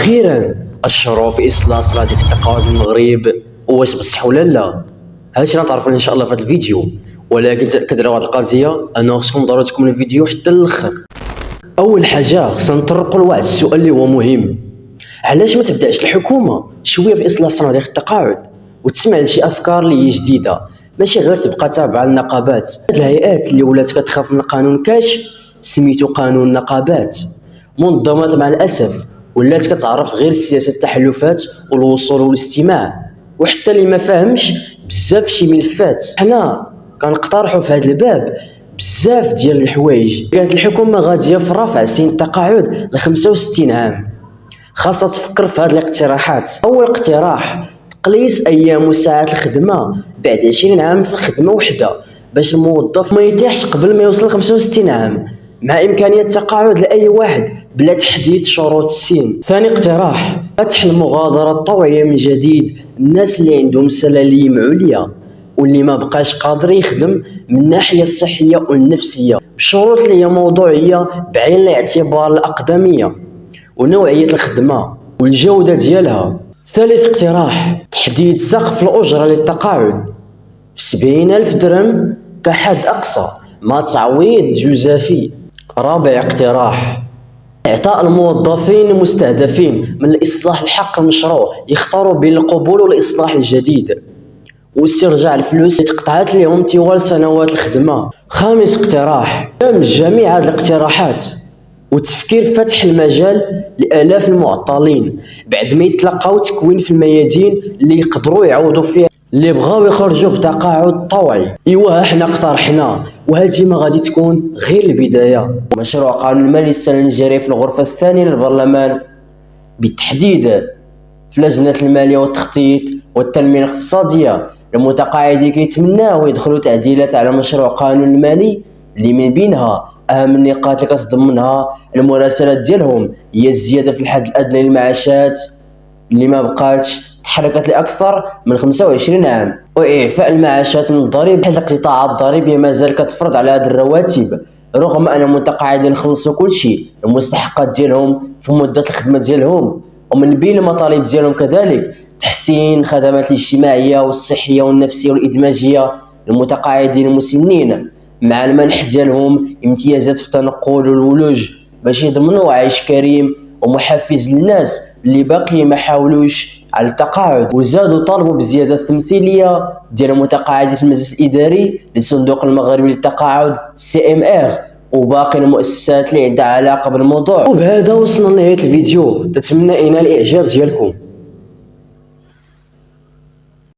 واخيرا اشهروا في اصلاح صلاه التقاعد المغرب. واش بصح ولا لا؟ هادشي غنعرفو ان شاء الله في هذا الفيديو، ولكن كديروا هاد القضيه انا خصكم ضروري تكملوا الفيديو حتى للاخر. اول حاجه خصنا نطرقوا لواحد السؤال اللي هو مهم: علاش ما تبداش الحكومه شويه في اصلاح صناديق ديال التقاعد وتسمع لشي افكار اللي هي جديده، ماشي غير تبقى تابعه للنقابات؟ هاد الهيئات اللي ولات كتخاف من قانون كاشف سميتو قانون النقابات، منظمات مع الاسف ولات كتعرف غير سياسه التحالفات والوصول والاستماع، وحتى اللي ما فاهمش بزاف شي ملفات. حنا كنقترحوا في هذا الباب بزاف ديال الحوايج. كانت الحكومه غاديه في رفع سن التقاعد ل 65 عام، خاصها تفكر في هذه الاقتراحات. اول اقتراح: تقليص ايام وساعات الخدمه بعد 20 عام في الخدمه وحده، باش الموظف ما يتيحش قبل ما يوصل 65 عام، مع امكانيه التقاعد لاي واحد بلا تحديد شروط السن. ثاني اقتراح: فتح المغادره الطوعيه من جديد. الناس اللي عندهم سلاليم عليا واللي ما بقاش قادر يخدم من الناحيه الصحيه والنفسيه، بشروط اللي هي موضوعيه بعين الاعتبار الاقدميه ونوعيه الخدمه والجوده ديالها. ثالث اقتراح: تحديد سقف الاجره للتقاعد في 70,000 درهم كحد اقصى مع تعويض جزافي. رابع اقتراح: إعطاء الموظفين المستهدفين من الإصلاح الحق المشروع يختاروا بين القبول والإصلاح الجديد، واسترجاع الفلوس اللي تقطعت لهم طوال سنوات الخدمة. خامس اقتراح: دمج جميع هذه الاقتراحات وتفكير فتح المجال لآلاف المعطلين بعد ما يتلقاو تكوين في الميادين اللي يقدروا يعوضوا فيها اللي بغاو يخرجوا بتقاعد طوعي. ايوا حنا اقترحنا، وهذه ما غادي تكون غير البدايه. مشروع قانون المالي السنه الجاريه في الغرفه الثانيه للبرلمان بالتحديد في لجنه الماليه والتخطيط والتنميه الاقتصاديه، المتقاعدين كيتمناو يدخلوا تعديلات على مشروع قانون المالي اللي من بينها اهم النقاط اللي كتضمنها المراسلات ديالهم هي الزياده في الحد الادنى للمعاشات اللي ما بقاتش تحركت لأكثر من 25 عام، وإعفاء المعاشات من الضريبة حيث القطاعات الضريبية ما زال كتفرض على هذه الرواتب رغم أن المتقاعدين خلصوا كل شيء المستحقات ديالهم في مدة الخدمة ديالهم. ومن بين المطالب ديالهم كذلك تحسين الخدمات الاجتماعية والصحية والنفسية والإدماجية للمتقاعدين المسنين، مع المنح ديالهم امتيازات في التنقل والولوج باش يضمنوا عيش كريم ومحفز للناس اللي باقي ما حاولوش على التقاعد. وزادوا طالبوا بزياده التمثيليه ديال المتقاعدين في المجلس الاداري للصندوق المغربي للتقاعد CMR وباقي المؤسسات اللي عندها علاقه بالموضوع. وبهذا وصلنا لنهايه الفيديو، نتمنى ينال الاعجاب ديالكم.